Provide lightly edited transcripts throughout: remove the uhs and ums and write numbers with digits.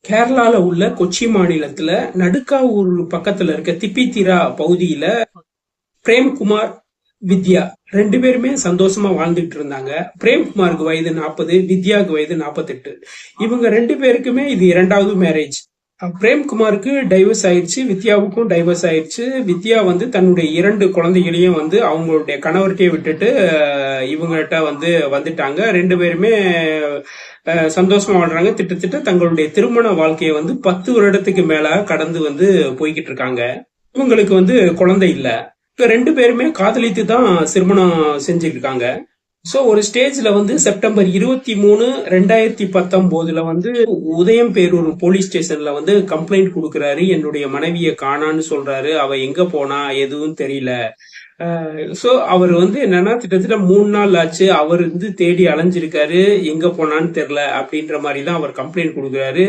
கேரளால உள்ள கொச்சி மாநிலத்துல நடுக்காவூர் பக்கத்துல இருக்க திப்பித்திரா பகுதியில பிரேம்குமார், வித்யா 2 பேருமே சந்தோஷமா வாழ்ந்துட்டு இருந்தாங்க. பிரேம்குமாருக்கு வயது 40, வித்யாவுக்கு வயது 48. இவங்க 2 பேருக்குமே இது 2வது மேரேஜ். பிரேம்குமாருக்கு டைவர்ஸ் ஆயிடுச்சு, வித்யாவுக்கும் டைவர்ஸ் ஆயிடுச்சு. வித்யா வந்து தன்னுடைய 2 குழந்தைகளையும் வந்து அவங்களுடைய கணவர்கிட்டயே விட்டுட்டு இவங்ககிட்ட வந்து வந்துட்டாங்க. 2 பேருமே சந்தோஷமா வாழ்றாங்க. திட்டத்தட்ட தங்களுடைய திருமண வாழ்க்கையை வந்து 10 வருடத்துக்கு மேல கடந்து வந்து போய்கிட்டு இருக்காங்க. இவங்களுக்கு வந்து குழந்தை இல்ல. இப்ப 2 பேருமே காதலித்து தான் திருமணம் செஞ்சிருக்காங்க. சோ ஒரு ஸ்டேஜ்ல வந்து செப்டம்பர் 23, 2019 வந்து உதயம்பேரூர் போலீஸ் ஸ்டேஷன்ல வந்து கம்ப்ளைண்ட் கொடுக்கறாரு. என்னுடைய மனைவியை காணான்னு சொல்றாரு. அவ எங்க போனா எதுவும் தெரியல. சோ அவர் வந்து என்னன்னா கிட்டத்தட்ட 3 நாள் ஆச்சு. அவர் வந்து தேடி அலைஞ்சிருக்காரு. எங்க போனான்னு தெரியல அப்படின்ற மாதிரி தான் அவர் கம்ப்ளைண்ட் கொடுக்குறாரு.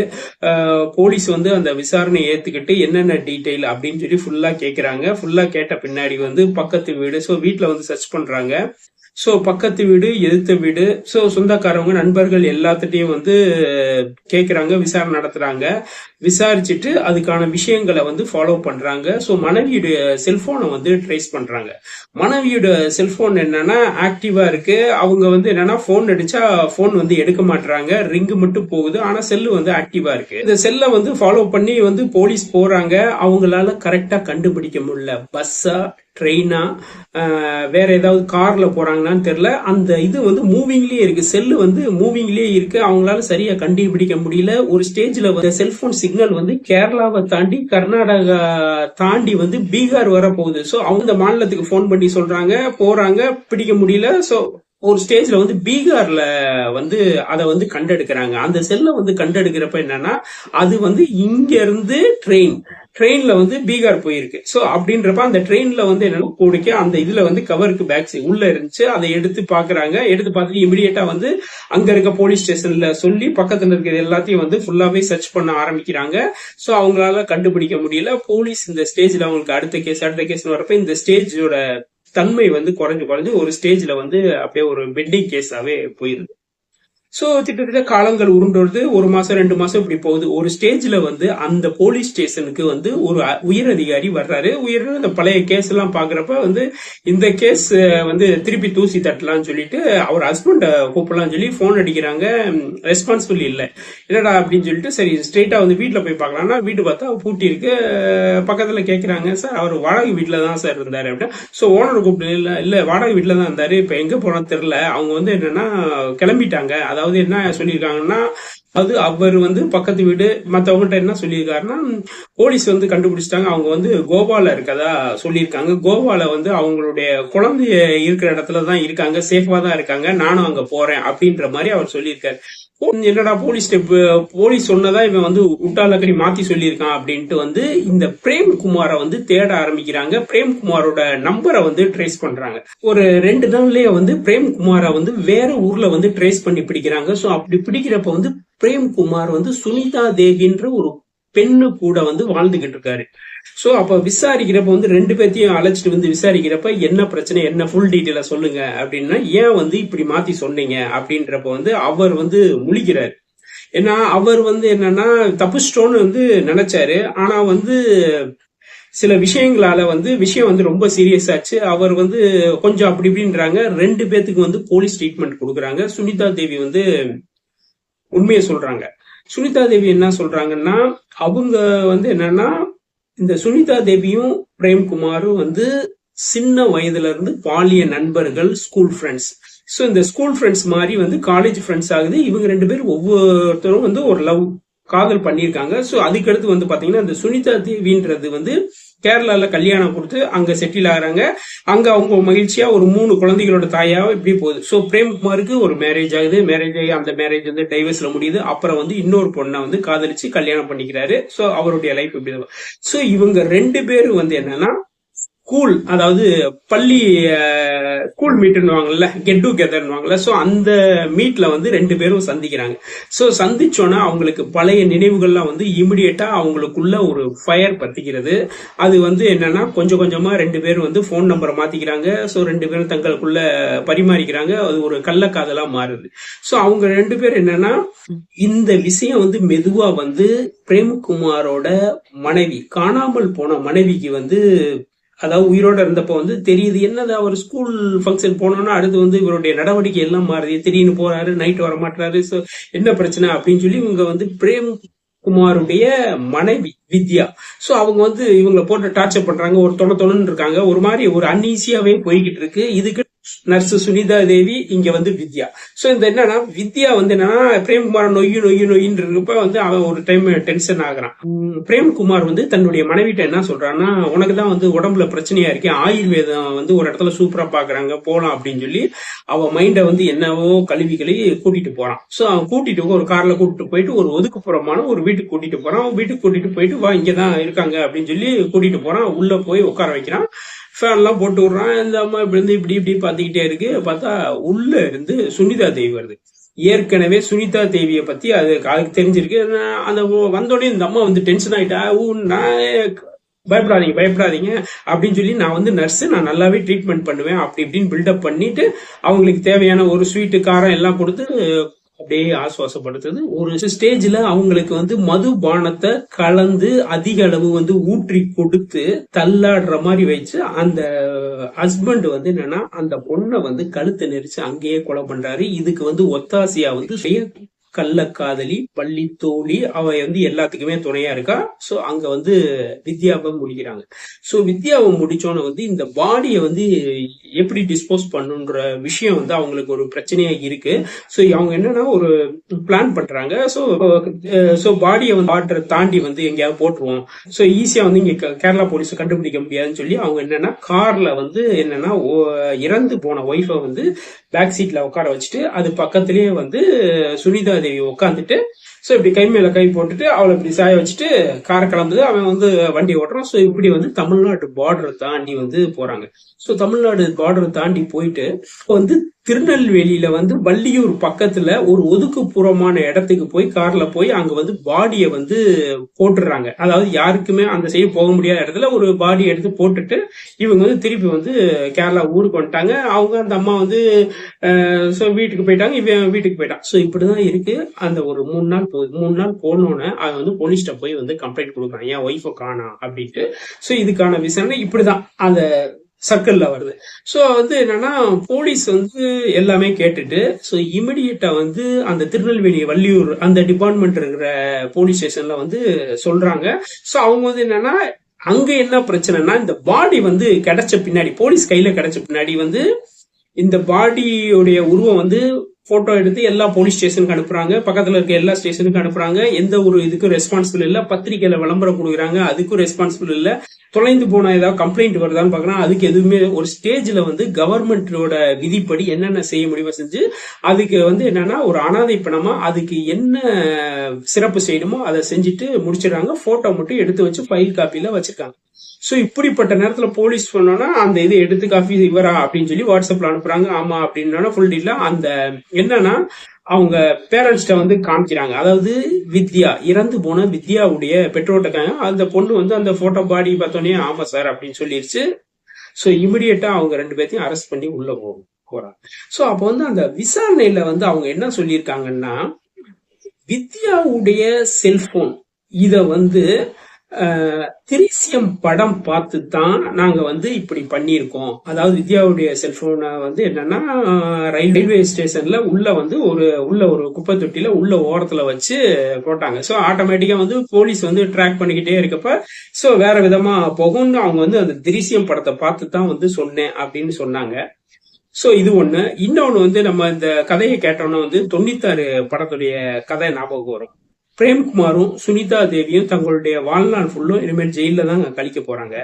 போலீஸ் வந்து அந்த விசாரணையை ஏத்துக்கிட்டு என்னென்ன டீடைல் அப்படின்னு சொல்லி ஃபுல்லா கேக்குறாங்க. ஃபுல்லா கேட்ட பின்னாடி வந்து பக்கத்து வீடு, சோ வீட்டுல வந்து சர்ச் பண்றாங்க. சோ பக்கத்து வீடு, எதிர்த்த வீடு, சோ சொந்தக்காரவங்க, நண்பர்கள் எல்லாத்துட்டையும் வந்து கேக்குறாங்க, விசாரணை நடத்துறாங்க. விசாரிச்சுட்டு அதுக்கான விஷயங்களை வந்து ஃபாலோ பண்றாங்க. சோ மனைவியுடைய செல்போனை வந்து ட்ரேஸ் பண்றாங்க. மனைவியோட செல்போன் என்னன்னா ஆக்டிவா இருக்கு. அவங்க வந்து என்னன்னா போன் அடிச்சா போன் வந்து எடுக்க மாட்டாங்க, ரிங்கு மட்டும் போகுது. ஆனா செல்லு வந்து ஆக்டிவா இருக்கு. இந்த செல்லை வந்து ஃபாலோ பண்ணி வந்து போலீஸ் போறாங்க. அவங்களால கரெக்டா கண்டுபிடிக்க முடியல. பஸ்ஸா, ட்ரெயினா, வேற ஏதாவது கார்ல போறாங்கன்னு தெரியல. அந்த இது வந்து மூவிங்லயே இருக்கு. செல்லு வந்து மூவிங்லயே இருக்கு. அவங்களால சரியா கண்டுபிடிக்க முடியல. ஒரு ஸ்டேஜ்ல வந்து செல்போன் சிக்னல் வந்து கேரளாவை தாண்டி கர்நாடகா தாண்டி வந்து பீகார் வர போகுது. சோ அவங்க மாநிலத்துக்கு போன் பண்ணி சொல்றாங்க, போறாங்க, பிடிக்க முடியல. சோ ஒரு ஸ்டேஜ்ல வந்து பீகார்ல வந்து அதை வந்து கண்டெடுக்கிறாங்க. அந்த செல்லை வந்து கண்டெடுக்கிறப்ப என்னன்னா அது வந்து இங்க இருந்து ட்ரெயின்ல வந்து பீகார் போயிருக்கு. சோ அப்படின்றப்ப அந்த ட்ரெயின்ல வந்து என்னன்னா கூடிக்க அந்த இதுல வந்து கவருக்கு பேக் சைடு உள்ள இருந்துச்சு. அதை எடுத்து பாக்குறாங்க. எடுத்து பார்த்துட்டு இமிடியேட்டா வந்து அங்க இருக்க போலீஸ் ஸ்டேஷன்ல சொல்லி பக்கத்துல இருக்கிற எல்லாத்தையும் வந்து ஃபுல்லாவே சர்ச் பண்ண ஆரம்பிக்கிறாங்க. சோ அவங்களால கண்டுபிடிக்க முடியல. போலீஸ் இந்த ஸ்டேஜ்ல அவங்களுக்கு அடுத்த கேஸ் வரப்ப இந்த ஸ்டேஜோட தன்மை வந்து குறைஞ்சு குறைஞ்சு ஒரு ஸ்டேஜ்ல வந்து அப்படியே ஒரு பெட்டிங் கேஸாவே போயிருது. சோ கிட்டத்தட்ட காலங்கள் உருண்டோடுது. 1 மாசம் 2 மாசம் இப்படி போகுது. ஒரு ஸ்டேஜ்ல வந்து அந்த போலீஸ் ஸ்டேஷனுக்கு வந்து ஒரு உயர் அதிகாரி வர்றாரு. அந்த பழைய கேஸ் எல்லாம் பாக்குறப்ப வந்து இந்த கேஸ் வந்து திருப்பி தூசி தட்டலாம்னு சொல்லிட்டு அவர் ஹஸ்பண்ட கூப்பிடலாம் சொல்லி போன் அடிக்கிறாங்க. ரெஸ்பான்சிபிள் இல்ல. என்னடா அப்படின்னு சொல்லிட்டு சரி ஸ்ட்ரெயிட்டா வந்து வீட்டுல போய் பார்க்கலாம்னா வீட்டு பார்த்தா பூட்டி இருக்கு. பக்கத்துல கேக்குறாங்க, சார் அவர் வாடகை வீட்டுல தான் சார் இருந்தாரு அப்படின்னு. சோ ஓனர் கூப்பிட்டு இல்ல வாடகை வீட்டுல தான் இருந்தாரு, இப்ப எங்க போனான்னு தெரியல. அவங்க வந்து என்னன்னா கிளம்பிட்டாங்க. அதாவது என்ன சொல்லியிருக்காங்கன்னா, அது அவர் வந்து பக்கத்து வீடு மத்தவங்ககிட்ட என்ன சொல்லியிருக்காருன்னா, போலீஸ் வந்து கண்டுபிடிச்சிட்டாங்க. அவங்க வந்து கோவால இருக்கதா சொல்லியிருக்காங்க. கோவால வந்து அவங்களுடைய குழந்தைய இருக்கிற இடத்துலதான் இருக்காங்க, சேஃபா தான் இருக்காங்க, நானும் அங்க போறேன் அப்படின்ற மாதிரி அவர் சொல்லியிருக்காரு. என்னடா போலீஸ் சொன்னதா இவன் வந்து உட்டாலக்கடி மாத்தி சொல்லியிருக்கான் அப்படின்ட்டு வந்து இந்த பிரேம்குமாரை வந்து தேட ஆரம்பிக்கிறாங்க. பிரேம்குமாரோட நம்பரை வந்து ட்ரேஸ் பண்றாங்க. ஒரு 2 நாள்லயே வந்து பிரேம்குமாரை வந்து வேற ஊர்ல வந்து ட்ரேஸ் பண்ணி பிடிக்கிறாங்க. சோ அப்படி பிடிக்கிறப்ப வந்து பிரேம்குமார் வந்து சுனிதா தேவின்ற ஒரு பெண்ணு கூட வந்து வாழ்ந்துகிட்டு இருக்காரு. சோ அப்ப விசாரிக்கிறப்ப வந்து 2 பேர்த்தையும் அழைச்சிட்டு வந்து விசாரிக்கிறப்ப என்ன பிரச்சனை, என்ன ஃபுல் டீட்டெயில சொல்லுங்க அப்படின்னா, ஏன் வந்து இப்படி மாத்தி சொன்னீங்க அப்படின்றப்ப வந்து அவர் வந்து முழிக்கிறாரு. ஏன்னா அவர் வந்து என்னன்னா தப்பிச்சிட்டோன்னு வந்து நினைச்சாரு. ஆனா வந்து சில விஷயங்களால வந்து விஷயம் வந்து ரொம்ப சீரியஸ் ஆச்சு. அவர் வந்து கொஞ்சம் அப்படி இப்படின்றாங்க. 2 பேத்துக்கு வந்து போலீஸ் ட்ரீட்மெண்ட் கொடுக்குறாங்க. சுனிதா தேவி வந்து உண்மையை சொல்றாங்க. சுனிதா தேவி என்ன சொல்றாங்கன்னா, அவங்க வந்து என்னன்னா இந்த சுனிதா தேவியும் பிரேம்குமாரும் வந்து சின்ன வயதுல இருந்து பாலிய நண்பர்கள், ஸ்கூல் ஃப்ரெண்ட்ஸ். சோ இந்த ஸ்கூல் ஃப்ரெண்ட்ஸ் மாதிரி வந்து காலேஜ் ஃப்ரெண்ட்ஸ் ஆகுது. இவங்க 2 பேரும் ஒவ்வொருத்தரும் வந்து ஒரு காதல் பண்ணியிருக்காங்க. சோ அதுக்கடுத்து வந்து பாத்தீங்கன்னா இந்த சுனிதா தேவின்றது வந்து கேரளால கல்யாணம் கொடுத்து அங்க செட்டில் ஆகிறாங்க. அங்க அவங்க மகிழ்ச்சியா ஒரு 3 குழந்தைகளோட தாயா இப்படி போகுது. சோ பிரேம்குமாருக்கு ஒரு மேரேஜ் ஆகுது. மேரேஜ் ஆகி அந்த மேரேஜ் வந்து டைவர்ஸ்ல முடியுது. அப்புறம் வந்து இன்னொரு பொண்ணை வந்து காதலிச்சு கல்யாணம் பண்ணிக்கிறாரு. சோ அவருடைய லைஃப் இப்படி. சோ இவங்க 2 பேரும் வந்து என்னன்னா கூல், அதாவது பள்ளி கூல் மீட்னுவாங்கல்ல, கெட் டுகெதர்னுவாங்கல்ல. சோ அந்த மீட்ல வந்து ரெண்டு பேரும் சந்திக்கிறாங்க. சோ சந்திச்சோன்னா அவங்களுக்கு பழைய நினைவுகள்லாம் வந்து இமிடியேட்டா அவங்களுக்குள்ள ஒரு ஃபயர் பத்திக்கிறது. அது வந்து என்னன்னா கொஞ்சம் கொஞ்சமா ரெண்டு பேரும் வந்து போன் நம்பரை மாத்திக்கிறாங்க. சோ ரெண்டு பேரும் தங்களுக்குள்ள பரிமாறிக்கிறாங்க. அது ஒரு கள்ளக்காதலா மாறுது. சோ அவங்க ரெண்டு பேரும் என்னன்னா இந்த விஷயம் வந்து மெதுவா வந்து பிரேம்குமாரோட மனைவி, காணாமல் போன மனைவிக்கு வந்து, அதாவது உயிரோட இருந்தப்ப வந்து தெரியுது. என்னது, அவர் ஸ்கூல் ஃபங்க்ஷன் போனோம்னா அடுத்து வந்து இவருடைய நடவடிக்கை எல்லாம் மாறுது. திடீர்னு போறாரு, நைட் வர மாட்டாரு. சோ என்ன பிரச்சனை அப்படின்னு சொல்லி இவங்க வந்து பிரேம் குமாருடைய மனைவி வித்யா, சோ அவங்க வந்து இவங்களை போட்டு டார்ச்சர் பண்றாங்க. ஒரு தொணன்னு இருக்காங்க. ஒரு மாதிரி ஒரு அன்ஈசியாவே போய்கிட்டு இருக்கு. இதுக்கு நர்ஸ் சுனிதா தேவி, இங்க வந்து வித்யா. சோ இந்த என்னன்னா வித்யா வந்து என்னன்னா பிரேம்குமார் நொய்யின்னு இருக்கப்ப வந்து அவன் ஒரு டைம் டென்ஷன் ஆகுறான். பிரேம்குமார் வந்து தன்னுடைய மனைவிட்ட என்ன சொல்றான்னா, உனக்கு தான் வந்து உடம்புல பிரச்சனையா இருக்கே, ஆயுர்வேதம் வந்து ஒரு இடத்துல சூப்பரா பாக்குறாங்க, போலாம் அப்படின்னு சொல்லி அவன் மைண்ட வந்து என்னவோ கழுவி கூட்டிட்டு போறான். சோ அவன் கூட்டிட்டு ஒரு கார்ல கூட்டிட்டு போயிட்டு ஒரு ஒதுக்குப்புறமான ஒரு வீட்டுக்கு கூட்டிட்டு போறான். வீட்டுக்கு கூட்டிட்டு போயிட்டு வா இங்கதான் இருக்காங்க அப்படின்னு சொல்லி கூட்டிட்டு போறான். உள்ள போய் உட்கார வைக்கிறான். ஃபேன் எல்லாம் போட்டு விடுறான். இந்த அம்மா இப்படி இருந்து இப்படி பாத்துக்கிட்டே இருக்கு. பார்த்தா உள்ள இருந்து சுனிதா தேவி வருது. ஏற்கனவே சுனிதா தேவியை பத்தி அதுக்கு தெரிஞ்சிருக்கு. அந்த வந்தோடனே இந்த அம்மா வந்து டென்ஷன் ஆயிட்டா. பயப்படாதீங்க அப்படின்னு சொல்லி, நான் வந்து நர்ஸ், நான் நல்லாவே ட்ரீட்மெண்ட் பண்ணுவேன் அப்படி இப்படின்னு பில்டப் பண்ணிட்டு அவங்களுக்கு தேவையான ஒரு ஸ்வீட்டு காரம் எல்லாம் கொடுத்து அப்படியே ஆசுவாசப்படுத்துது. ஒரு ஸ்டேஜ்ல அவங்களுக்கு வந்து மதுபானத்தை கலந்து அதிக அளவு வந்து ஊற்றி கொடுத்து தள்ளாடுற மாதிரி வச்சு அந்த ஹஸ்பண்ட் வந்து என்னன்னா அந்த பொண்ணை வந்து கழுத்தை நெரிச்சு அங்கேயே கொலை பண்றாரு. இதுக்கு வந்து ஒத்தாசியா வந்து கள்ளக்காதலி, பள்ளி தோழி, அவ வந்து எல்லாத்துக்குமே துணையா இருக்கா. சோ அங்க வந்து வித்யாவை முடிக்கிறாங்க. சோ வித்யாவை முடிச்சோன்னு வந்து இந்த பாடியை வந்து எப்படி டிஸ்போஸ் பண்ணுன்ற விஷயம் வந்து அவங்களுக்கு ஒரு பிரச்சனையா இருக்கு. சோ அவங்க என்னன்னா ஒரு பிளான் பண்றாங்க. சோ பாடியை வந்து வாட்டரை தாண்டி வந்து எங்கேயாவது போட்டுருவோம். சோ ஈஸியா வந்து இங்க கேரளா போலீஸ் கண்டுபிடிக்க முடியாதுன்னு சொல்லி அவங்க என்னன்னா கார்ல வந்து என்னன்னா இறந்து போன ஒய்ஃபை வந்து பேக் சீட்ல உட்கார வச்சுட்டு அது பக்கத்திலேயே வந்து சுனிதா தேவி உட்காந்துட்டு, சோ இப்படி கை மேல கை போட்டுட்டு அவளை இப்படி சாய வச்சுட்டு காரை கிளம்புது. அவன் வந்து வண்டி ஓட்டுறான். சோ இப்படி வந்து தமிழ்நாட்டு பார்டரை தாண்டி வந்து போறாங்க. சோ தமிழ்நாடு பார்டரை தாண்டி போயிட்டு வந்து திருநெல்வேலியில வந்து வள்ளியூர் பக்கத்துல ஒரு ஒதுக்குப்புறமான இடத்துக்கு போய் கார்ல போய் அங்க வந்து பாடியை வந்து போட்டுடுறாங்க. அதாவது யாருக்குமே அந்த சைடு போக முடியாத இடத்துல ஒரு பாடி எடுத்து போட்டுட்டு இவங்க வந்து திருப்பி வந்து கேரளா ஊருக்கு வந்துட்டாங்க. அவங்க அந்த அம்மா வந்து வீட்டுக்கு போயிட்டாங்க, இவன் வீட்டுக்கு போயிட்டான். சோ இப்படிதான் இருக்கு. அந்த ஒரு 3 நாள் போகுது. 3 நாள் போனோன்னு அவன் வந்து போலீஸ்ட போய் வந்து கம்ப்ளைண்ட் கொடுக்குறான், என் ஒய்ஃபை காணா அப்படின்ட்டு. சோ இதுக்கான விசாரணை இப்படிதான் அந்த சர்க்கிள்ல வருது. சோ வந்து என்னன்னா போலீஸ் வந்து எல்லாமே கேட்டுட்டு சோ இமிடியேட்டா வந்து அந்த திருநெல்வேலி வள்ளியூர் அந்த டிபார்ட்மெண்ட் இருக்கிற போலீஸ் ஸ்டேஷன்ல வந்து சொல்றாங்க. சோ அவங்க வந்து என்னன்னா அங்க என்ன பிரச்சனைனா இந்த பாடி வந்து கிடைச்ச பின்னாடி, போலீஸ் கையில கிடைச்ச பின்னாடி வந்து இந்த பாடியோடைய உருவம் வந்து போட்டோ எடுத்து எல்லா போலீஸ் ஸ்டேஷனுக்கு அனுப்புறாங்க. பக்கத்துல இருக்க எல்லா ஸ்டேஷனுக்கு அனுப்புறாங்க. எந்த ஒரு இதுக்கும் ரெஸ்பான்சிபிள் இல்ல. பத்திரிகையில விளம்பரம் கொடுக்குறாங்க, அதுக்கும் ரெஸ்பான்சிபிள் இல்ல. தொலைந்து போன ஏதாவது கம்ப்ளைண்ட் வருதான்னு பாக்குறான், அதுக்கு எதுவுமே. ஒரு ஸ்டேஜ்ல வந்து கவர்மெண்டோட விதிப்படி என்னென்ன செய்ய முடியுமோ செஞ்சு அதுக்கு வந்து என்னன்னா ஒரு அனாதை பணமா அதுக்கு என்ன சிறப்பு செய்யணுமோ அதை செஞ்சுட்டு முடிச்சிடறாங்க. போட்டோ மட்டும் எடுத்து வச்சு ஃபைல் காப்பியில வச்சிருக்காங்க. சோ இப்படிப்பட்ட நேரத்துல போலீஸ் பண்ணோம்னா அந்த இது எடுத்து காப்பி இவரா அப்படின்னு சொல்லி வாட்ஸ்அப்ல அனுப்புறாங்க. ஆமா அப்படின்னா ஃபுல் டீட்டெயிலா அந்த என்னன்னா அவங்க பேரண்ட்ஸ்ட வந்து காமிக்கிறாங்க. அதாவது வித்யா, இறந்து போன வித்யாவுடைய பெற்றோர்கிட்ட அந்த பொண்ணு வந்து அந்த போட்டோ பாடி பார்த்தோன்னே ஆமா சார் அப்படின்னு சொல்லிருச்சு. சோ இமிடியேட்டா அவங்க ரெண்டு பேர்த்தையும் அரெஸ்ட் பண்ணி உள்ள போறாங்க. சோ அப்ப வந்து அந்த விசாரணையில வந்து அவங்க என்ன சொல்லியிருக்காங்கன்னா, வித்யாவுடைய செல்போன் இத வந்து திரிசியம் படம் பார்த்து தான் நாங்க வந்து இப்படி பண்ணியிருக்கோம். அதாவது வித்யாவுடைய செல்போனை வந்து என்னன்னா ரயில்வே ஸ்டேஷன்ல உள்ள வந்து உள்ள ஒரு குப்பை தொட்டில உள்ள ஓரத்துல வச்சு போட்டாங்க. சோ ஆட்டோமேட்டிக்கா வந்து போலீஸ் வந்து ட்ராக் பண்ணிக்கிட்டே இருக்கப்ப சோ வேற விதமா போகும்னு அவங்க வந்து அந்த திரிசியம் படத்தை பார்த்து தான் வந்து சொன்னேன் அப்படின்னு சொன்னாங்க. சோ இது ஒண்ணு. இன்னொன்னு வந்து நம்ம இந்த கதையை கேட்டோம்னா வந்து 96 படத்துடைய கதை ஞாபகம் வரும். பிரேம்குமாரும் சுனிதா தேவியும் தங்களுடைய வாழ்நாள் ஃபுல்லும் இனிமேல் ஜெயில தான் கழிக்க போறாங்க.